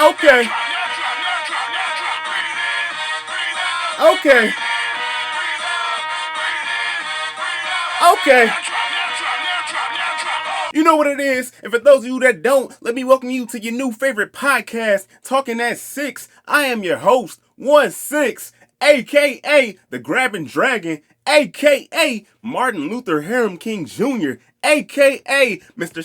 Okay. Okay. Okay. You know what it is, and for those of you that don't, let me welcome you to your new favorite podcast, Talking at 6. I am your host, 1-6, aka the Grabbing Dragon, aka Martin Luther Harem King Jr., aka Mr.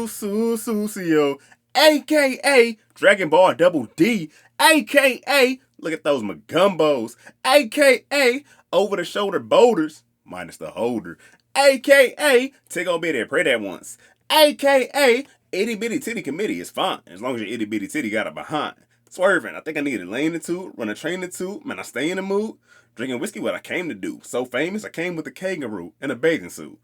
Susio, aka Dragon Ball Double D, aka look at those Magumbos, aka Over the Shoulder Boulders, minus the holder, aka Take on Bitty and Pray That Once, aka Itty Bitty Titty Committee is fine as long as your itty bitty titty got it behind. Swerving, I think I need a lane or two, run a train or two, man, I stay in the mood. Drinking whiskey, what I came to do. So famous, I came with a kangaroo and a bathing suit.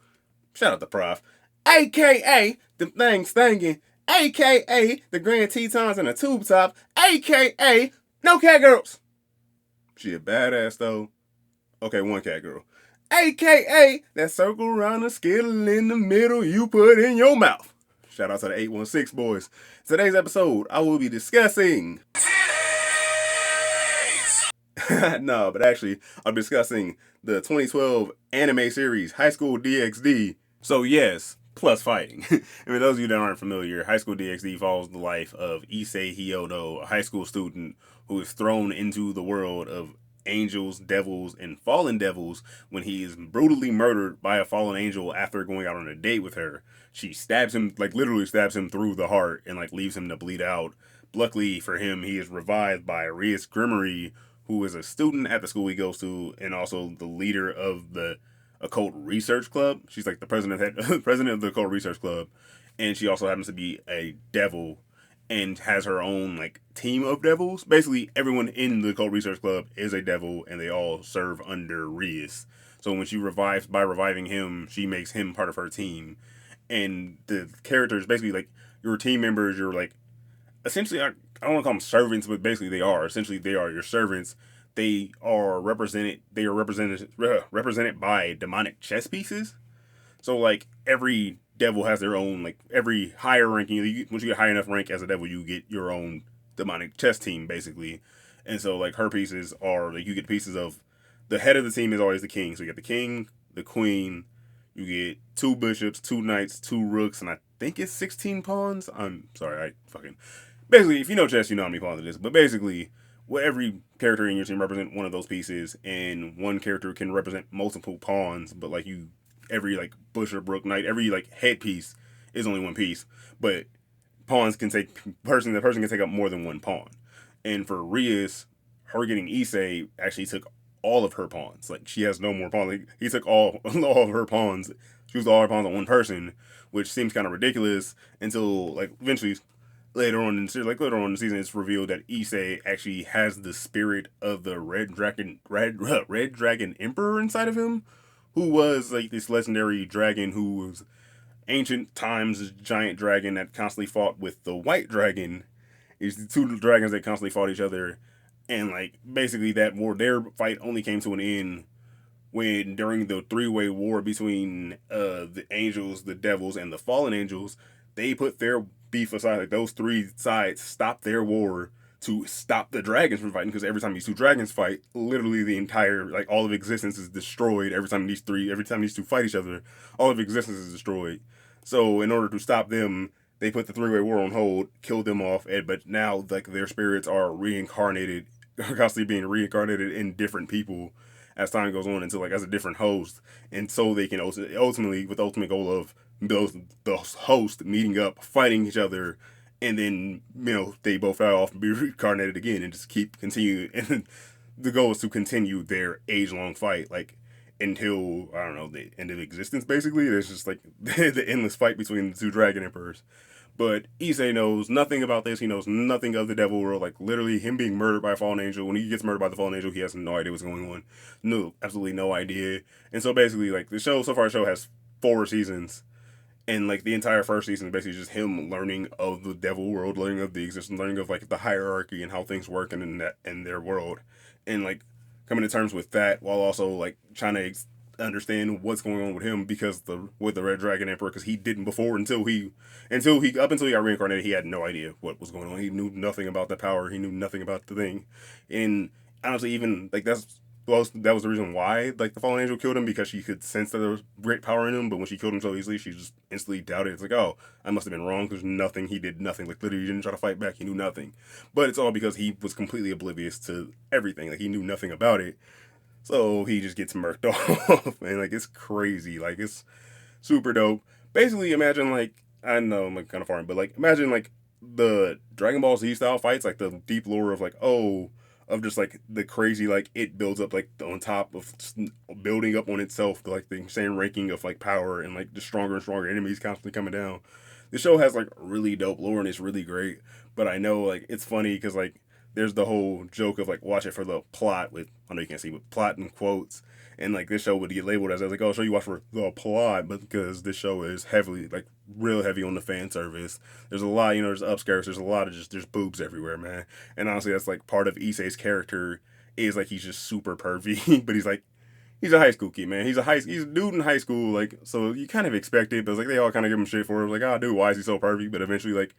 Shout out to Prof. AKA them things stinging. AKA the Grand Tetons and a tube top. AKA no cat girls. She a badass though. Okay, one cat girl. AKA that circle around the skittle in the middle you put in your mouth. Shout out to the 816 boys. Today's episode, I will be discussing... no, but actually, I'm discussing the 2012 anime series, High School DxD. So yes, plus fighting. And for those of you that aren't familiar, High School DxD follows the life of Issei Hyodo, a high school student who is thrown into the world of angels, devils, and fallen devils when he is brutally murdered by a fallen angel after going out on a date with her. She stabs him, like literally stabs him through the heart and like leaves him to bleed out. Luckily for him, he is revived by Rias Grimmery, who is a student at the school he goes to and also the leader of the occult research club. She's like the president of the occult research club, and she also happens to be a devil and has her own like team of devils. Basically, everyone in the occult research club is a devil, and they all serve under Rias. So when she revives, by reviving him, she makes him part of her team. And the characters, basically like your team members, you're like essentially, I don't want to call them servants, but basically they are. Essentially, they are your servants. They are represented by demonic chess pieces. So like every devil has their own, like every higher ranking. Once you get high enough rank as a devil, you get your own demonic chess team basically. And so like her pieces are like you get pieces of the head of the team is always the king. So you get the king, the queen. You get 2 bishops, 2 knights, 2 rooks, and I think it's 16 pawns. I'm sorry, basically, if you know chess, you know how many pawns it is. But basically, every character in your team represent one of those pieces, and one character can represent multiple pawns. But like every like bishop, rook, knight, every like head piece is only one piece. But pawns can take the person can take up more than one pawn. And for Rias, her getting Issei actually took all of her pawns. Like she has no more pawns. Like, he took all of her pawns. She used all her pawns on one person, which seems kind of ridiculous until like eventually later on in the season it's revealed that Issei actually has the spirit of the red dragon emperor inside of him, who was like this legendary dragon who was ancient times giant dragon that constantly fought with the white dragon. It's the 2 dragons that constantly fought each other. And like basically that war, their fight only came to an end when during the 3-way war between the angels, the devils, and the fallen angels, they put their beef aside. Like those 3 sides stopped their war to stop the dragons from fighting, because every time these 2 dragons fight, literally the entire like all of existence is destroyed. Every time these 2 fight each other, all of existence is destroyed. So in order to stop them, they put the 3-way war on hold, killed them off, but now like their spirits are reincarnated, are constantly being reincarnated in different people as time goes on, until like as a different host, and so they can ultimately with the ultimate goal of the host meeting up, fighting each other, and then they both die off and be reincarnated again and just continue. And the goal is to continue their age-long fight, like until I don't know the end of existence. Basically, there's just like the endless fight between the 2 dragon emperors. But Issei knows nothing about this. He knows nothing of the devil world. Like, literally, him being murdered by a fallen angel. When he gets murdered by the fallen angel, he has no idea what's going on. No, absolutely no idea. And so, basically, like, the show has 4 seasons. And, like, the entire first season is basically just him learning of the devil world, learning of the existence, learning of, like, the hierarchy and how things work in their world. And, like, coming to terms with that while also, like, trying to understand what's going on with him because with the Red Dragon Emperor, because he didn't before until he up until he got reincarnated, he had no idea what was going on. He knew nothing about the power. He knew nothing about the thing, and honestly, even like that was the reason why like the fallen angel killed him, because she could sense that there was great power in him. But when she killed him so easily, she just instantly doubted. It's like, oh, I must have been wrong. There's nothing. He did nothing. Like literally, he didn't try to fight back. He knew nothing. But it's all because he was completely oblivious to everything. Like he knew nothing about it. So he just gets murked off, and like it's crazy. Like it's super dope. Basically, imagine like I know I'm like kind of foreign, but like imagine like the Dragon Ball Z style fights, like the deep lore of like of just like the crazy like it builds up like on top of building up on itself, like the insane ranking of like power and like the stronger and stronger enemies constantly coming down. The show has like really dope lore and it's really great, but I know like it's funny because like there's the whole joke of like watch it for the plot with I know you can't see but plot in quotes, and like this show would get labeled as like, oh, show you watch for the plot, but because this show is heavily like real heavy on the fan service, there's a lot, there's upscares, there's a lot of just there's boobs everywhere, man. And honestly, that's like part of Issei's character is like he's just super pervy, but he's a high school kid, man. He's a dude in high school, like so you kind of expect it, but it's like they all kind of give him shit for it, like, oh, dude, why is he so pervy? But eventually, like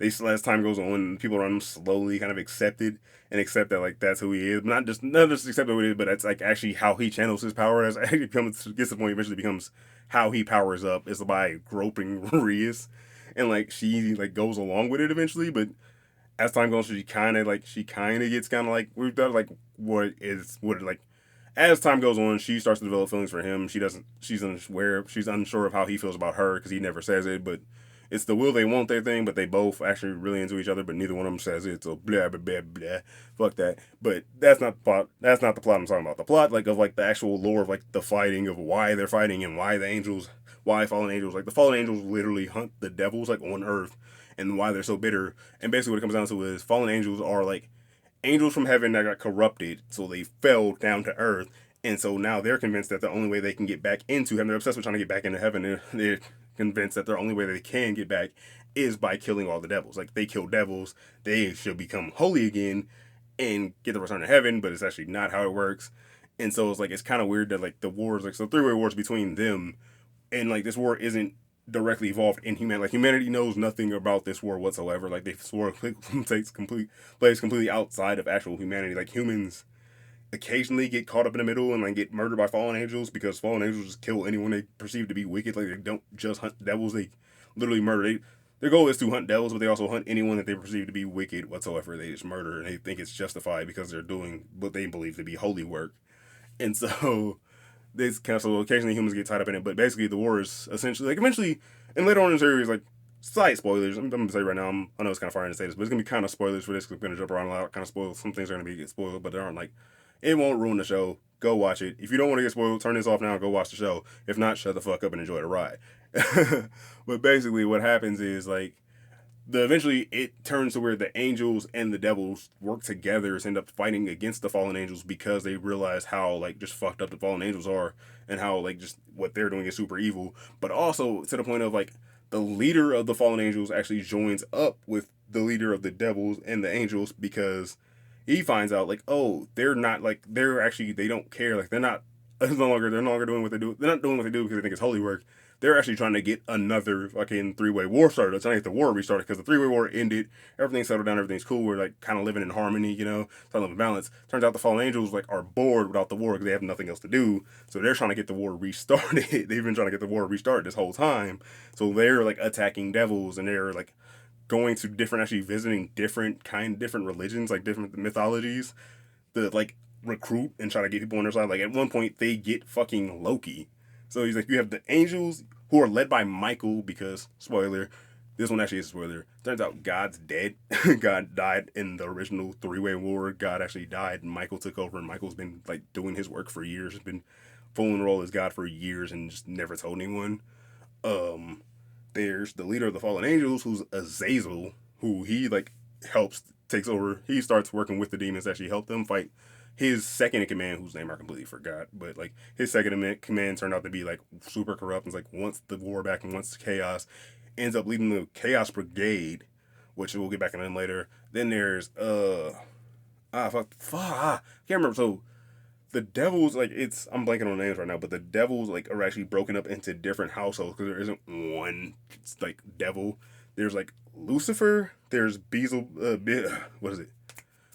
as time goes on, people around him slowly kind of accept it and accept that like that's who he is. Not just accept who he is, but that's like actually how he channels his power. As it gets to the point, eventually becomes how he powers up is by groping Rias, and like she like goes along with it eventually. But as time goes, she kind of gets kind of like we've done like what like as time goes on, she starts to develop feelings for him. She's unsure of how he feels about her because he never says it, but it's the will they won't they thing, but they both actually really into each other, but neither one of them says it. So blah blah blah blah. Fuck that. But that's not the plot. That's not the plot I'm talking about. The plot like of like the actual lore of like the fighting of why they're fighting and why fallen angels, like the fallen angels literally hunt the devils like on Earth, and why they're so bitter. And basically what it comes down to is fallen angels are like angels from heaven that got corrupted, so they fell down to Earth. And so now they're convinced that the only way they can get back into heaven, they're obsessed with trying to get back into heaven. They're convinced that the only way they can get back is by killing all the devils. Like they kill devils, they should become holy again and get the return to heaven, but it's actually not how it works. And so it's kind of weird that like the wars, like so three-way wars between them, and like this war isn't directly involved in humanity. Like humanity knows nothing about this war whatsoever. Like this war takes complete place completely outside of actual humanity. Like humans occasionally get caught up in the middle and like get murdered by fallen angels because fallen angels just kill anyone they perceive to be wicked. Like they don't just hunt devils; they literally murder. Their goal is to hunt devils, but they also hunt anyone that they perceive to be wicked whatsoever. They just murder and they think it's justified because they're doing what they believe to be holy work. And so this kind of so occasionally humans get tied up in it, but basically the war is essentially like eventually and later on in the series like slight spoilers. I'm gonna say right now. I know it's kind of far to say this, but it's gonna be kind of spoilers for this. Because I'm gonna jump around a lot, kind of spoil. Some things are gonna be get spoiled, but they aren't like it won't ruin the show. Go watch it. If you don't want to get spoiled, turn this off now and go watch the show. If not, shut the fuck up and enjoy the ride. But basically, what happens is like the eventually it turns to where the angels and the devils work together to end up fighting against the fallen angels because they realize how like just fucked up the fallen angels are and how like just what they're doing is super evil. But also to the point of like the leader of the fallen angels actually joins up with the leader of the devils and the angels because he finds out like, oh, they're not like they're actually they don't care, like they're no longer doing what they do. They're not doing what they do because they think it's holy work. They're actually trying to get another fucking three-way war started. It's not like the war restarted because the three-way war ended. Everything's settled down. Everything's cool. We're like kind of living in harmony, living in balance. Turns out the fallen angels like are bored without the war because they have nothing else to do. So they're trying to get the war restarted. They've been trying to get the war restarted this whole time. So they're like attacking devils and they're like going to actually visiting different religions, like different mythologies, to like recruit and try to get people on their side. Like at one point they get fucking Loki. So he's like, you have the angels who are led by Michael because spoiler, this one actually is a spoiler. Turns out God's dead. God died in the original three-way war. God actually died and Michael took over and Michael's been like doing his work for years. He's been fully enrolled as God for years and just never told anyone. Um there's the leader of the fallen angels who's Azazel, who he like helps takes over. He starts working with the demons to actually help them fight his second in command, whose name I completely forgot, but like his second in command turned out to be like super corrupt and like wants the war back and wants chaos, ends up leading the Chaos Brigade, which we'll get back in later. Then there's I can't remember. So the devils, like, I'm blanking on names right now, but the devils, like, are actually broken up into different households because there isn't one like devil. There's like Lucifer. There's Beelzebub. What is it?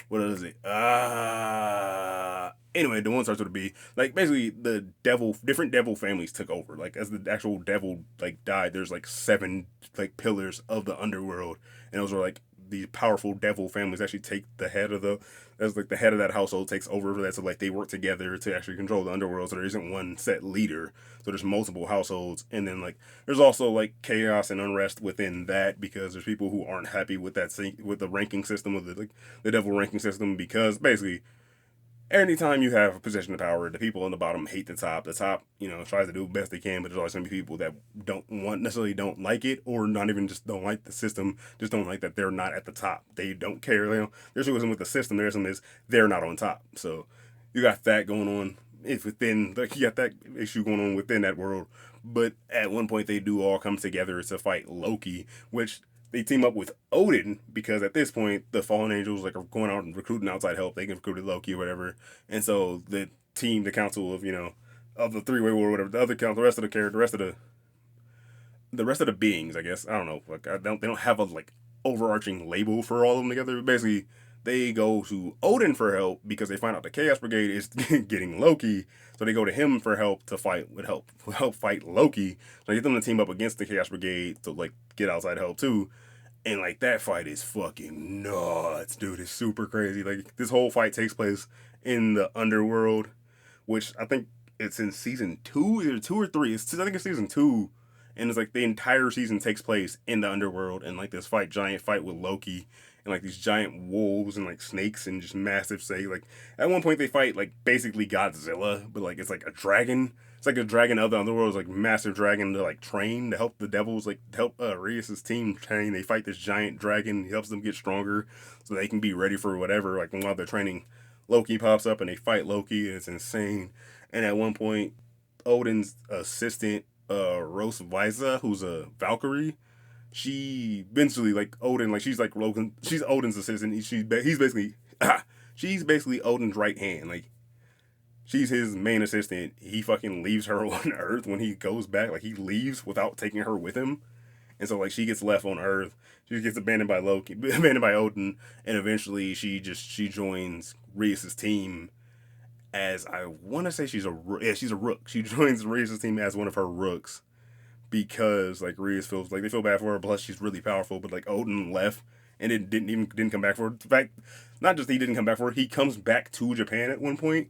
What is it? Anyway, the one starts with a B. Like, basically, the devil, different devil families took over. Like, as the actual devil like died, there's like 7 like pillars of the underworld, and those are like these powerful devil families actually take the head of the, as like the head of that household takes over for that. So like they work together to actually control the underworld. So there isn't one set leader. So there's multiple households, and then like there's also like chaos and unrest within that because there's people who aren't happy with that with the ranking system of the devil ranking system, because basically anytime you have a position of power, the people on the bottom hate the top. The top, tries to do the best they can, but there's always going to be people that necessarily don't like it, or not even just don't like the system, just don't like that they're not at the top. They don't care. There's isn't with the system. There's some is they're not on top. So you got that going on. It's within, like, you got that issue going on within that world. But at one point, they do all come together to fight Loki, which they team up with Odin because at this point the fallen angels like are going out and recruiting outside help. They can recruit Loki or whatever, and so the team, the council of of the 3-way war or whatever, the other council, the rest of the character, the rest of the beings, I guess, I don't know, like they don't have a like overarching label for all of them together. Basically, they go to Odin for help because they find out the Chaos Brigade is getting Loki, so they go to him for help to help fight Loki. So they get them to team up against the Chaos Brigade to like get outside help too. And like that fight is fucking nuts, dude. It's super crazy. Like this whole fight takes place in the underworld, which I think it's in season 2, either 2 or 3. I think it's season 2, and it's like the entire season takes place in the underworld, and like this giant fight with Loki, and like these giant wolves and like snakes and just massive like at one point they fight like basically Godzilla, but like it's like a dragon. It's like a dragon of the underworld. It's like massive dragon to like train to help the devils, like help Reus's team train. They fight this giant dragon. He helps them get stronger so they can be ready for whatever. Like while they're training, Loki pops up and they fight Loki, and it's insane. And at one point, Odin's assistant, Rose Visa, who's a Valkyrie, she eventually like Odin, like she's like Logan, she's Odin's assistant. He's basically she's basically Odin's right hand. Like she's his main assistant. He fucking leaves her on Earth when he goes back. Like he leaves without taking her with him, and so like she gets left on Earth. She gets abandoned by abandoned by Odin, and eventually she joins Reus's team as, I want to say she's a rook. She joins Reus's team as one of her rooks because like Reus feels like they feel bad for her. Plus she's really powerful, but like Odin left and it didn't come back for her. In fact, not just he didn't come back for her, he comes back to Japan at one point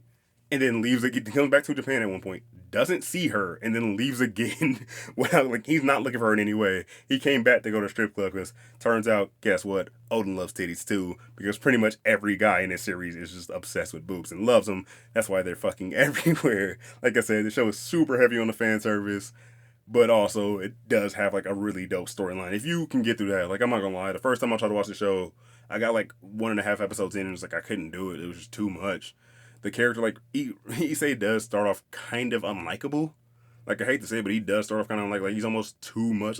and then leaves again. He comes back to Japan at one point, doesn't see her, and then leaves again. Well, like he's not looking for her in any way. He came back to go to a strip club because turns out, guess what? Odin loves titties too, because pretty much every guy in this series is just obsessed with boobs and loves them. That's why they're fucking everywhere. Like I said, the show is super heavy on the fan service, but also it does have like a really dope storyline. If you can get through that, like I'm not gonna lie, the first time I tried to watch the show, I got like 1.5 episodes in and it was like I couldn't do it. It was just too much. The character, like, Issei does start off kind of unlikable. Like, I hate to say it, but he does start off kind of like he's almost too much.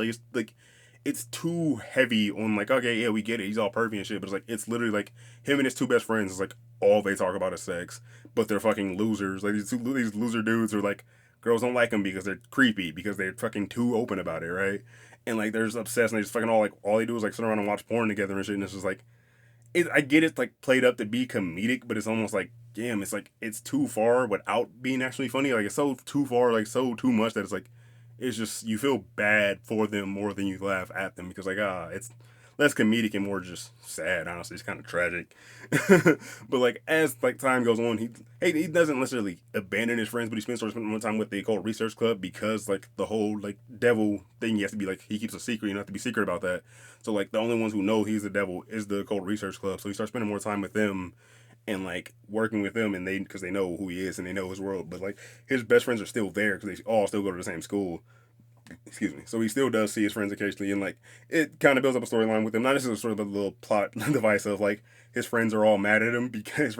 It's too heavy on, like, okay, yeah, we get it. He's all pervy and shit, but it's literally, like, him and his 2 best friends is, like, all they talk about is sex. But they're fucking losers. Like, these loser dudes are, like, girls don't like them because they're creepy, because they're fucking too open about it, right? And, like, they're just obsessed, and they just fucking all they do is, like, sit around and watch porn together and shit, and it's just, like, I get it's like played up to be comedic, but it's almost like, damn, it's like it's too far without being actually funny. Like it's so too far, like so too much that it's like it's just you feel bad for them more than you laugh at them because like it's less comedic and more just sad. Honestly, it's kind of tragic. But like as like time goes on, he doesn't necessarily abandon his friends, but he starts spending more time with the occult research club because like the whole like devil thing, he has to be like he keeps a secret. You don't have to be secret about that. So like the only ones who know he's the devil is the occult research club. So he starts spending more time with them and like working with them, and because they know who he is and they know his world. But like his best friends are still there because they all still go to the same school. Excuse me. So he still does see his friends occasionally, and like it kind of builds up a storyline with him. Not necessarily sort of a little plot device of like his friends are all mad at him because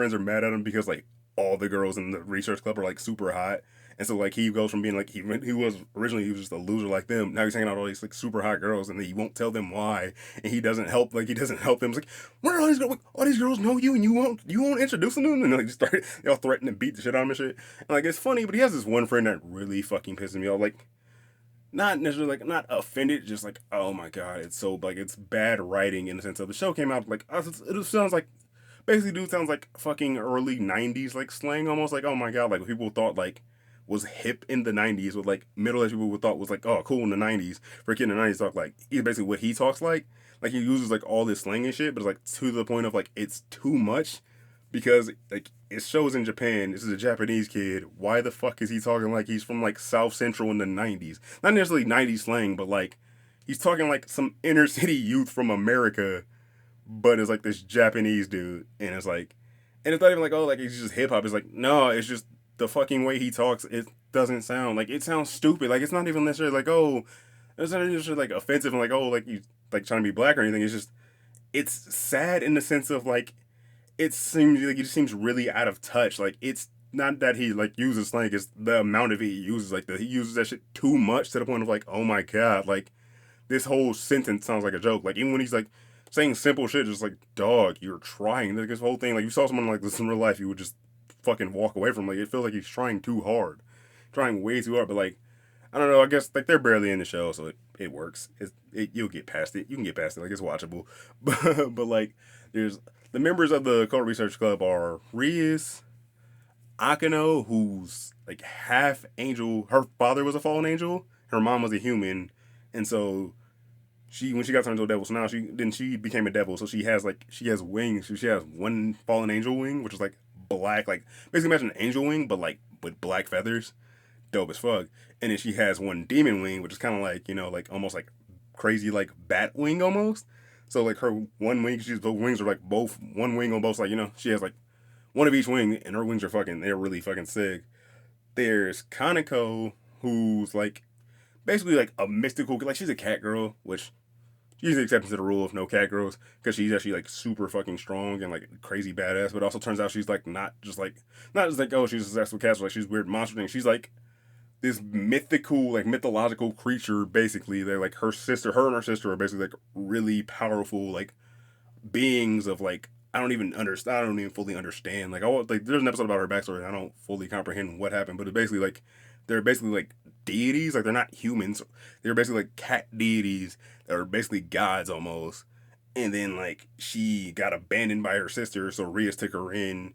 like all the girls in the research club are like super hot, And so like he goes from being like he was originally he was just a loser like them. Now he's hanging out with all these like super hot girls, and he won't tell them why, and he doesn't help them. He's like, where are all these girls? Like, all these girls know you, and you won't introduce them to them, and like they all threaten to beat the shit out of him and shit. And like it's funny, but he has this one friend that really fucking pisses me off. Like not necessarily like not offended, just like oh my god, it's so like it's bad writing in the sense of the show came out like it sounds like basically dude sounds like fucking early '90s like slang almost like oh my god like people thought like was hip in the '90s with like middle aged people thought was like oh cool in the '90s for a kid in the '90s talk like he's basically what he talks like he uses like all this slang and shit but it's like to the point of like it's too much because like it shows in Japan. This is a Japanese kid. Why the fuck is he talking like he's from like South Central in the '90s? Not necessarily '90s slang, but like he's talking like some inner city youth from America, but it's like this Japanese dude, and it's not even like oh like he's just hip hop. It's like no, it's just the fucking way he talks. It doesn't sound like it sounds stupid. Like it's not even necessarily like oh, it's not necessarily like offensive and like oh like you like trying to be black or anything. It's just it's sad in the sense of like it seems like he just seems really out of touch. Like it's not that he like uses slang; it's the amount of it he uses. Like he uses that shit too much to the point of like, oh my god, like this whole sentence sounds like a joke. Like even when he's like saying simple shit, just like dog, you're trying. Like this whole thing, like you saw someone like this in real life, you would just fucking walk away from. Like it feels like he's trying too hard, trying way too hard. But like I don't know. I guess like they're barely in the show, so it works. You'll get past it. You can get past it. Like it's watchable. But like there's the members of the Code Research Club are Rias, Akano, who's like half angel. Her father was a fallen angel. Her mom was a human, and so she when she got turned into a devil. So now she became a devil. So she has wings. She has one fallen angel wing, which is like black, like basically imagine an angel wing, but like with black feathers. Dope as fuck. And then she has one demon wing, which is kind of like like almost like crazy like bat wing almost. So like her one wing, she's both wings are like both one wing on both sides. She has like one of each wing, and her wings are they're really fucking sick. There's Kaneko, who's like basically like a mystical, like she's a cat girl, which she's the exception to the rule of no cat girls, because she's actually like super fucking strong and like crazy badass. But also turns out she's like not just like oh she's obsessed with cats, like she's weird monster thing. She's like this mythical, like mythological creature, basically. They're like her and her sister are basically like really powerful, like beings of like I don't even understand. I don't even fully understand. Like there's an episode about her backstory. I don't fully comprehend what happened, but it's basically like they're basically like deities. Like they're not humans. They're basically like cat deities that are basically gods almost. And then like she got abandoned by her sister, so Rias took her in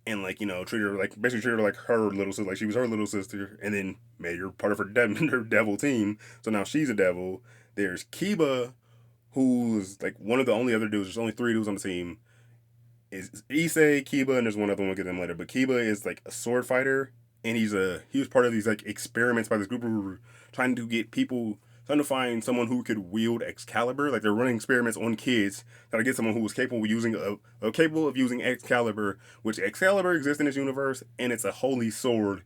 and like treated her like basically treated her like her little sister, like she was her little sister, and then made her part of her her devil team. So now she's a devil. There's Kiba, who's like one of the only other dudes. There's only three dudes on the team. Is Issei, Kiba, and there's one other one. We'll get them later. But Kiba is like a sword fighter, and he was part of these like experiments by this group who were trying to find someone who could wield Excalibur. Like they're running experiments on kids trying to get someone who was capable of using Excalibur, which Excalibur exists in this universe, and it's a holy sword.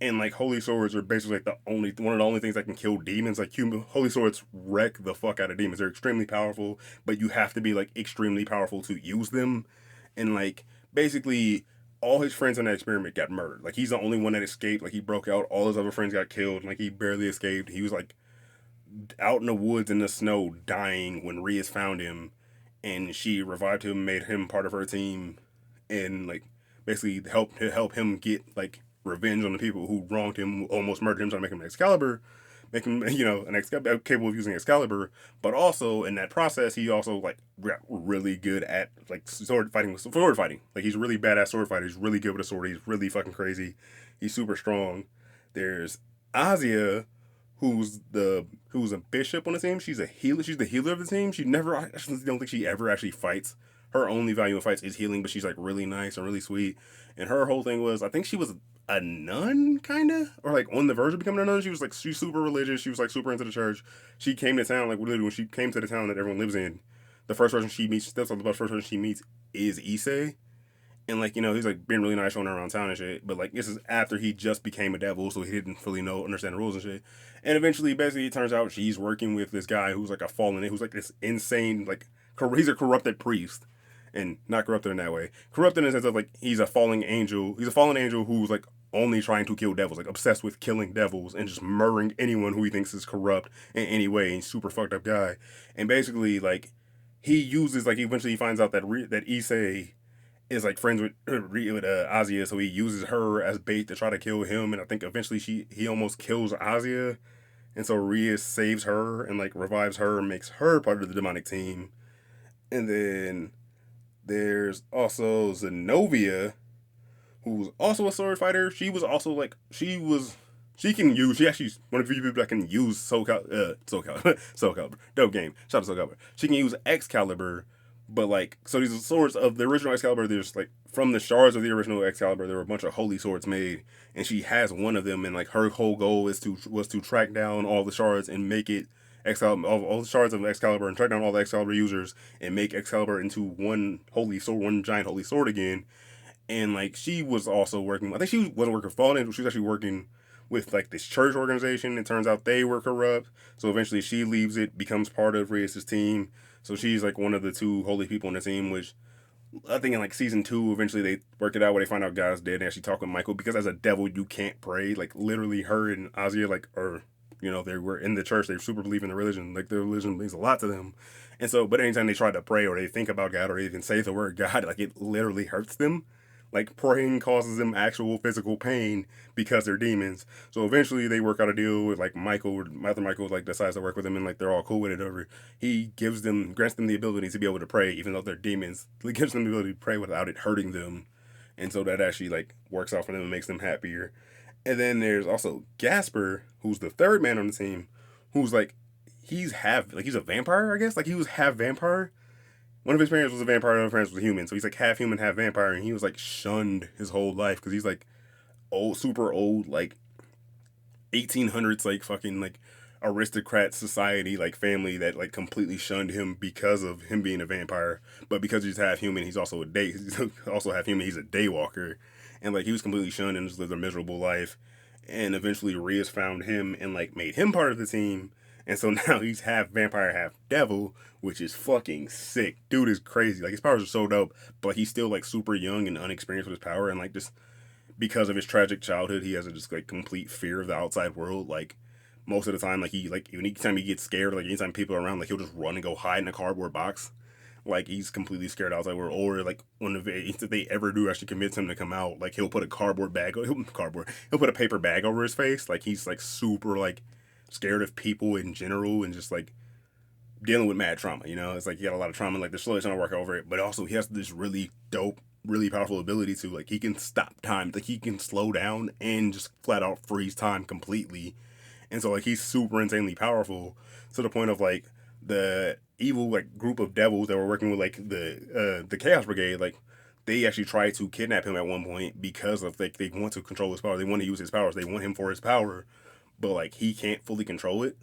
And like holy swords are basically like one of the only things that can kill demons. Like holy swords wreck the fuck out of demons. They're extremely powerful, but you have to be like extremely powerful to use them. And like basically all his friends in that experiment got murdered. Like he's the only one that escaped. Like he broke out. All his other friends got killed. Like he barely escaped. He was like out in the woods in the snow dying when Rias found him, and she revived him, made him part of her team, and like basically help him get like revenge on the people who wronged him, who almost murdered him, trying to make him an Excalibur, make him capable of using Excalibur. But also in that process, he also like got really good at like sword fighting. Like he's really badass sword fighter. He's really good with a sword. He's really fucking crazy. He's super strong. There's Azia, who's a bishop on the team. She's a healer. She's the healer of the team. I actually don't think she ever actually fights. Her only value in fights is healing, but she's like really nice and really sweet. And her whole thing was, I think she was a nun, kind of, or like on the verge of becoming a nun. She's super religious. She was like super into the church. She came to town, like literally when she came to the town that everyone lives in, the first person she meets, that's the first person she meets is Issei. And like, he's like being really nice, showing her around town and shit. But like, this is after he just became a devil, so he didn't really understand the rules and shit. And eventually, basically, it turns out she's working with this guy who's like who's like this insane, like, he's a corrupted priest. And not corrupted in that way. Corrupted in the sense of like, he's a fallen angel. He's a fallen angel who's like only trying to kill devils, like obsessed with killing devils and just murdering anyone who he thinks is corrupt in any way. And super fucked up guy. And basically, like he uses like eventually he finds out that that Issei is like friends with Azia, so he uses her as bait to try to kill him. And I think eventually he almost kills Azia, and so Rhea saves her and like revives her and makes her part of the demonic team. And then there's also Zenovia, who's also a sword fighter. She was also like she actually one of the few people that can use Soul Calibur. Dope game. Shout out to Soul Calibur. She can use Excalibur, but like so these swords of the original Excalibur, there's like from the shards of the original Excalibur, there were a bunch of holy swords made, and she has one of them, and like her whole goal was to track down all the shards and make it Excalibur, all the shards of Excalibur, and track down all the Excalibur users and make Excalibur into one holy sword, one giant holy sword again. And like she was also working. I think she wasn't working for Fallen. She was actually working with like this church organization. It turns out they were corrupt. So eventually she leaves it, becomes part of Reyes' team. So she's like one of the two holy people in the team, which I think in like season 2, eventually they work it out where they find out God's dead and actually talk with Michael, because as a devil you can't pray. Like literally her and Azia like are, you know, they were in the church, they super believe in the religion. Like their religion means a lot to them. And so but anytime they try to pray or they think about God or they even say the word God, like it literally hurts them. Like praying causes them actual physical pain because they're demons. So eventually they work out a deal with like Michael. After Michael like decides to work with them and like they're all cool with it over, he grants them the ability to be able to pray even though they're demons. He gives them the ability to pray without it hurting them, and so that actually like works out for them and makes them happier. And then there's also Gasper, who's the third man on the team, who's like he's a vampire, I guess. Like he was half vampire. One of his parents was a vampire, one of his parents was a human. So he's like half human, half vampire, and he was like shunned his whole life because he's like old, super old, like 1800s, like fucking like aristocrat society, like family that like completely shunned him because of him being a vampire. But because he's half human, he's also half human. He's a daywalker, and like he was completely shunned and just lived a miserable life. And eventually, Rias found him and like made him part of the team. And so now he's half vampire, half devil, which is fucking sick. Dude is crazy. Like his powers are so dope, but he's still like super young and unexperienced with his power, and like just because of his tragic childhood, he has a just like complete fear of the outside world. Like most of the time, like he like anytime he gets scared, like anytime people are around, like he'll just run and go hide in a cardboard box. Like he's completely scared outside world. Or like when if they ever do actually convince him to come out, like he'll put a he'll put a paper bag over his face. Like he's like super like scared of people in general and just like dealing with mad trauma. You know, it's like he got a lot of trauma. Like they're slowly trying to work over it, but also he has this really dope, really powerful ability to like he can stop time. Like he can slow down and just flat out freeze time completely. And so like he's super insanely powerful to the point of like the evil like group of devils that were working with like the Chaos Brigade, like they actually tried to kidnap him at one point because of like they want to control his power. They want to use his powers. They want him for his power, but like he can't fully control it.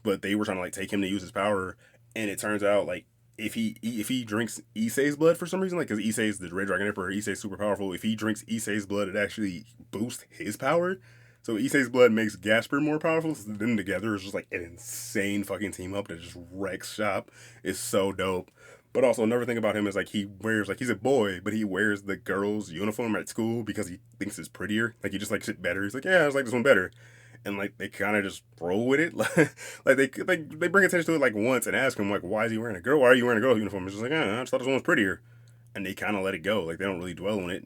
But they were trying to like take him to use his power, and it turns out like if he drinks Issei's blood for some reason, like because Issei is the Red Dragon Emperor, Issei's super powerful. If he drinks Issei's blood, it actually boosts his power. So Issei's blood makes Gasper more powerful. So them together is just like an insane fucking team up that just wrecks shop. It's so dope. But also another thing about him is like he wears like he's a boy, but he wears the girl's uniform at school because he thinks it's prettier. Like he just likes it better. He's like, yeah, I just like this one better. And like they kind of just roll with it. Like they bring attention to it like once and ask him like, why is he wearing a girl? Why are you wearing a girl uniform? It's just like, I just thought this one was prettier. And they kind of let it go. Like they don't really dwell on it.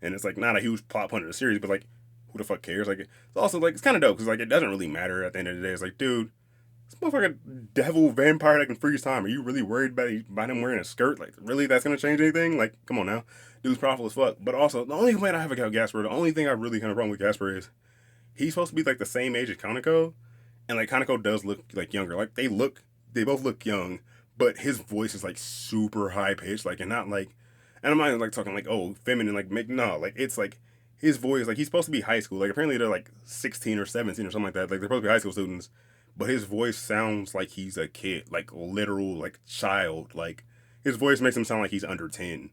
And it's like not a huge plot point of the series, but like who the fuck cares? Like it's also like it's kind of dope because like it doesn't really matter at the end of the day. It's like, dude, this motherfucker devil vampire that can freeze time. Are you really worried about him wearing a skirt? Like really, that's gonna change anything? Like come on now, dude's powerful as fuck. But also the only complaint I have about Gasper, the only thing I really kind of problem with Gasper is he's supposed to be like the same age as Kaneko, and like Kaneko does look like younger. Like they both look young, but his voice is like super high pitched, like and not like, and I'm not even like talking like oh feminine, like make no, like it's like his voice, like he's supposed to be high school. Like apparently they're like 16 or 17 or something like that. Like they're supposed to be high school students, but his voice sounds like he's a kid, like literal like child. Like his voice makes him sound like he's under 10,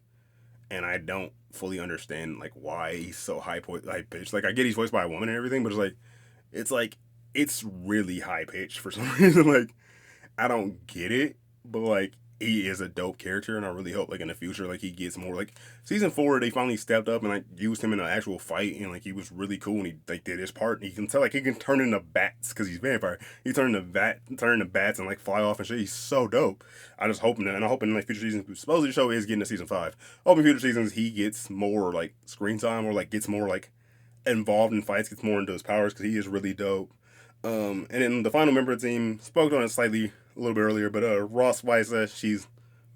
and I don't fully understand like why he's so high pitched. Like I get he's voiced by a woman and everything, but it's it's really high pitched for some reason. Like I don't get it, but like he is a dope character, and I really hope like in the future like he gets more. Like season 4, they finally stepped up and like used him in an actual fight, and like he was really cool, and he like did his part. And you can tell like he can turn into bats because he's vampire. He turn into bats and like fly off and shit. He's so dope. I just hoping that, and I hope in like future seasons. Supposedly the show is getting to season 5. Hoping future seasons he gets more like screen time or like gets more like involved in fights, gets more into his powers because he is really dope. And then the final member of the team spoke on it slightly a little bit earlier, but Ross Weiss, she's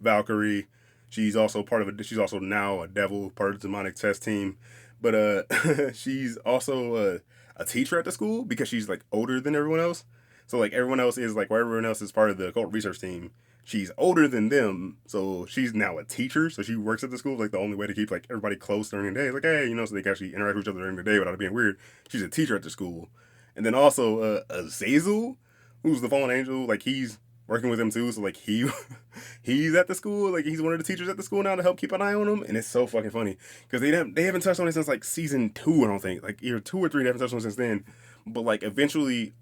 Valkyrie. She's also part of it. She's also now a devil, part of the demonic test team. But she's also a teacher at the school because she's like older than everyone else. So like everyone else is like, where everyone else is part of the occult research team. She's older than them, so she's now a teacher. So she works at the school. Like the only way to keep like everybody close during the day, like hey, so they can actually interact with each other during the day without it being weird. She's a teacher at the school, and then also Azazel, who's the fallen angel. Like he's working with him too. So like he's at the school. Like he's one of the teachers at the school now to help keep an eye on him. And it's so fucking funny because they haven't touched on it since like season 2. I don't think like either 2 or 3. They haven't touched on it since then. But like eventually,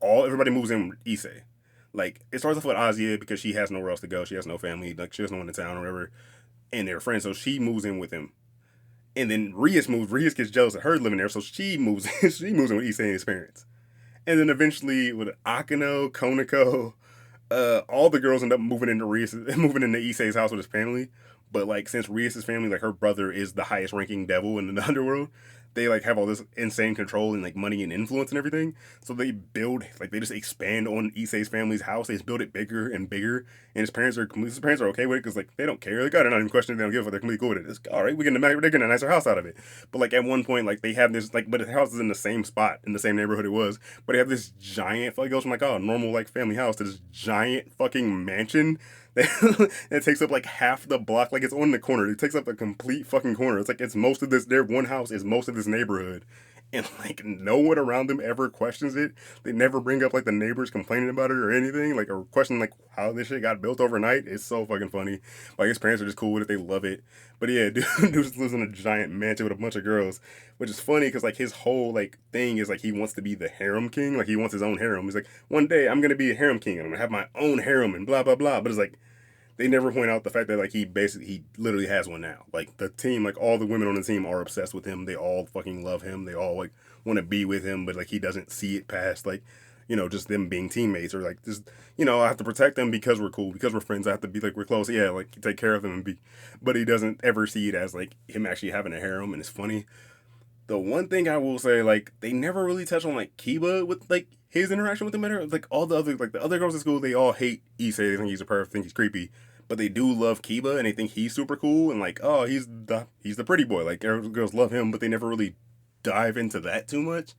everybody moves in with Issei. Like, it starts off with Azia because she has nowhere else to go. She has no family. Like, she has no one in town or whatever. And they're friends, so she moves in with him. And then Rias gets jealous of her living there, so she moves in with Issei and his parents. And then eventually, with Akano, Konako, all the girls end up moving into Issei's house with his family. But, like, since Rias' family, like, her brother is the highest ranking devil in the Underworld, they like have all this insane control and like money and influence and everything. So they they just expand on Issei's family's house. They just build it bigger and bigger. And his parents are okay with it because like they don't care. Like, they're not even questioning. They don't give a fuck. They're completely cool with it. It's all right. They're getting a nicer house out of it. But like at one point, like they have this like, but the house is in the same spot in the same neighborhood it was. But they have this giant. It goes from like normal like family house to this giant fucking mansion that takes up like half the block. Like it's on the corner. It takes up the complete fucking corner. It's like it's most of this. Their one house is most of this neighborhood, and like no one around them ever questions it. They never bring up like the neighbors complaining about it or anything. Like or questioning like how this shit got built overnight. It's so fucking funny. Like his parents are just cool with it. They love it. But yeah, dude just lives in a giant mansion with a bunch of girls, which is funny because like his whole like thing is like he wants to be the harem king. Like he wants his own harem. He's like one day I'm gonna be a harem king. I'm gonna have my own harem and blah blah blah. But it's like they never point out the fact that like he literally has one now. Like the team, like all the women on the team are obsessed with him. They all fucking love him. They all like want to be with him, but like he doesn't see it past like just them being teammates or like just I have to protect them because we're cool, because we're friends. I have to be like we're close. Yeah, like take care of them and be, but he doesn't ever see it as like him actually having a harem. And it's funny. The one thing I will say, like, they never really touch on like Kiba with like his interaction with the men. Like all the other girls at school, they all hate Issei. They think he's a perv, think he's creepy, but they do love Kiba and they think he's super cool and like, oh, he's the pretty boy. Like girls love him, but they never really dive into that too much.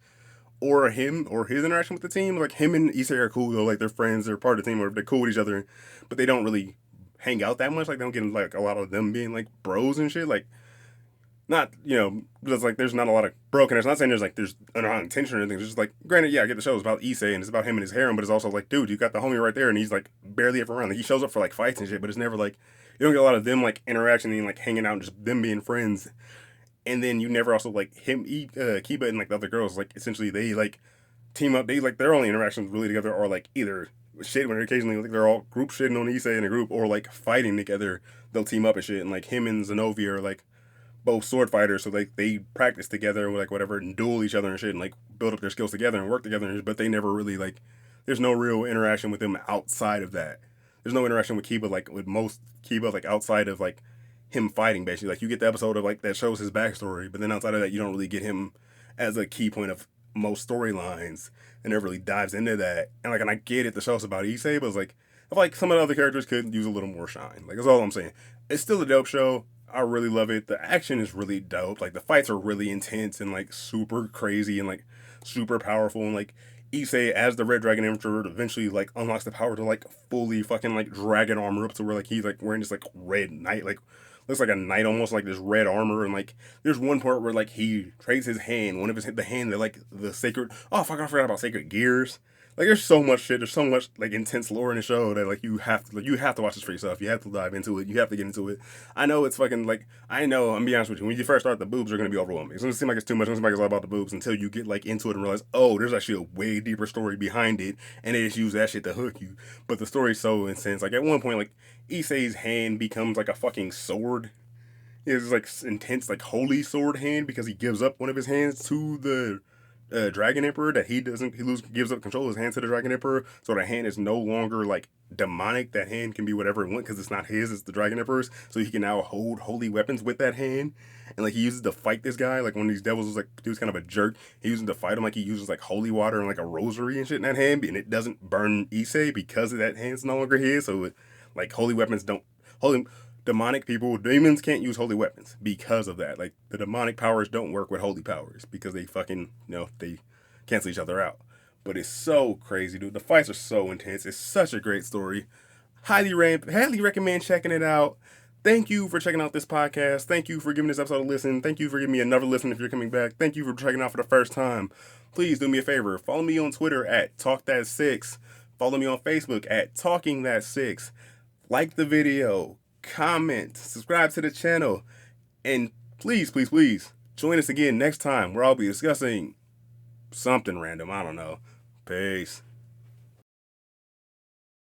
Or him or his interaction with the team. Like him and Issei are cool though. Like they're friends, they're part of the team, or they're cool with each other, but they don't really hang out that much. Like they don't get like a lot of them being like bros and shit. Like not there's like there's not a lot of brokenness. I'm not saying there's intention or anything. It's just like granted, yeah, I get the show is about Issei and it's about him and his harem, but it's also like, dude, you got the homie right there and he's like barely ever around. Like he shows up for like fights and shit, but it's never like you don't get a lot of them like interaction and like hanging out and just them being friends. And then you never also like Kiba and like the other girls, like essentially they like team up. They like their only interactions really together are like either shit when occasionally like they're all group shitting on Issei in a group or like fighting together. They'll team up and shit. And like him and Zenovia are like both sword fighters, so like they practice together and like whatever and duel each other and shit and like build up their skills together and work together. But they never really like there's no real interaction with them outside of that. There's no interaction with Kiba like with most Kiba like outside of like him fighting basically. Like you get the episode of like that shows his backstory, but then outside of that you don't really get him as a key point of most storylines and never really dives into that. And I get it, the show's about Issei, but it's like I feel like some of the other characters could use a little more shine. Like that's all I'm saying. It's still a dope show. I really love it. The action is really dope. Like the fights are really intense and like super crazy and like super powerful. And like Issei as the Red Dragon Emperor eventually like unlocks the power to like fully fucking like dragon armor up to where like he's like wearing this like red knight, like looks like a knight almost, like this red armor. And like there's one part where like he trades his hand, one of his the hand that like the sacred, oh fuck, I forgot about sacred gears. Like there's so much shit. There's so much like intense lore in the show that like you have to watch this for yourself. You have to dive into it. You have to get into it. I know it's fucking like I know. I'm gonna be honest with you. When you first start, the boobs are gonna be overwhelming. It's gonna seem like it's too much. It's gonna seem like it's all about the boobs until you get like into it and realize, oh, there's actually a way deeper story behind it, and they just use that shit to hook you. But the story's so intense. Like at one point, like Issei's hand becomes like a fucking sword. It's like intense, like holy sword hand because he gives up one of his hands to the Dragon Emperor that he doesn't gives up control of his hand to the Dragon Emperor, so the hand is no longer like demonic. That hand can be whatever it wants because it's not his, it's the Dragon Emperor's. So he can now hold holy weapons with that hand, and like he uses to fight this guy. Like one of these devils was like he was kind of a jerk. He uses to fight him like he uses like holy water and like a rosary and shit in that hand, and it doesn't burn Issei because that hand's no longer his. So it, like holy weapons don't holy demonic people, demons can't use holy weapons because of that. Like the demonic powers don't work with holy powers because they fucking they cancel each other out. But it's so crazy, dude. The fights are so intense. It's such a great story. Highly recommend checking it out. Thank you for checking out this podcast. Thank you for giving this episode a listen. Thank you for giving me another listen if you're coming back. Thank you for checking out for the first time. Please do me a favor. Follow me on Twitter at TalkThat6. Follow me on Facebook at TalkingThat6. Like the video, comment, subscribe to the channel, and please join us again next time where I'll be discussing something random. I don't know. Peace.